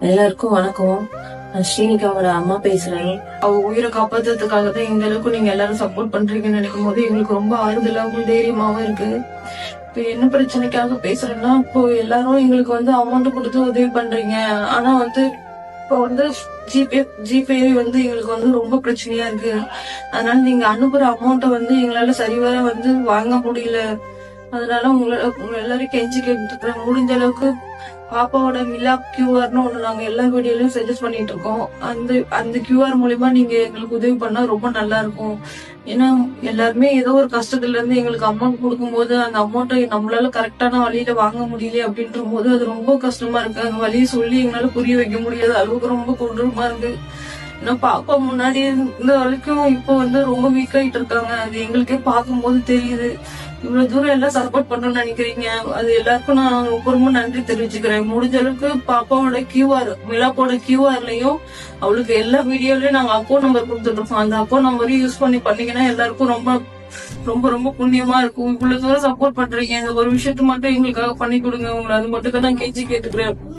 எல்லாருக்கும் வணக்கம். நான் ஸ்ரீனிகாவோட அம்மா பேசுறேன். அவ உயிரை காப்பாத்துறதுக்காக தான் இந்த அளவுக்கு நீங்க எல்லாரும் சப்போர்ட் பண்றீங்கன்னு நினைக்கும் போது எங்களுக்கு ரொம்ப ஆறுதலாகவும் தைரியமாவும் இருக்கு. இப்ப என்ன பிரச்சனைக்காக பேசுறேன்னா, இப்போ எல்லாரும் எங்களுக்கு அமௌண்ட் கொடுத்து உதவி பண்றீங்க. ஆனா இப்போ ஜிபே எங்களுக்கு ரொம்ப பிரச்சனையா இருக்கு. அதனால நீங்க அனுப்புற அமௌண்ட்டை எங்களால சரிவர வாங்க முடியல. அதனால உங்க எல்லாரும் கெஞ்சி கேட்டுக்கிறேன். முடிஞ்ச அளவுக்கு பாப்பாவோட மிலா கியூஆர்னு ஒண்ணு நாங்க எல்லா வீடியோலயும் சஜஸ்ட் பண்ணிட்டு இருக்கோம். அந்த கியூஆர் மூலியமா நீங்க எங்களுக்கு உதவி பண்ணா ரொம்ப நல்லா இருக்கும். ஏன்னா எல்லாருமே ஏதோ ஒரு கஷ்டத்துல இருந்து எங்களுக்கு அமௌண்ட் கொடுக்கும்போது அந்த அமௌண்ட்டை நம்மளால கரெக்டான வழியில வாங்க முடியல அப்படின்ற போது அது ரொம்ப கஷ்டமா இருக்கு. அந்த வழியை சொல்லி எங்களால புரிய வைக்க முடியாத அளவுக்கு ரொம்ப கொடூரமா இருக்கு. ஏன்னா பாப்பா முன்னாடி இருந்த வரைக்கும் இப்போ ரொம்ப வீக் ஆயிட்டு இருக்காங்க. அது எங்களுக்கே பார்க்கும்போது தெரியுது. இவ்வளவு தூரம் எல்லாம் சப்போர்ட் பண்ணணும்னு நினைக்கிறீங்க. அது எல்லாருக்கும் நான் ரொம்ப நன்றி தெரிவிச்சுக்கிறேன். முடிஞ்ச அளவுக்கு பாப்பாவோட கியூஆர், மிலாப்போட கியூஆர்லயும் அவளுக்கு எல்லா வீடியோலயும் நாங்க அக்கௌண்ட் நம்பர் கொடுத்துட்டு இருக்கோம். அந்த அக்கௌண்ட் நம்பரையும் யூஸ் பண்ணீங்கன்னா எல்லாருக்கும் ரொம்ப ரொம்ப ரொம்ப புண்ணியமா இருக்கும். இவ்வளவு தூரம் சப்போர்ட் பண்றீங்க. இந்த ஒரு விஷயத்த மட்டும் எங்களுக்காக பண்ணி கொடுங்க. உங்களை அது மட்டும் தான் நான் கெஞ்சி கேட்டுக்கிறேன்.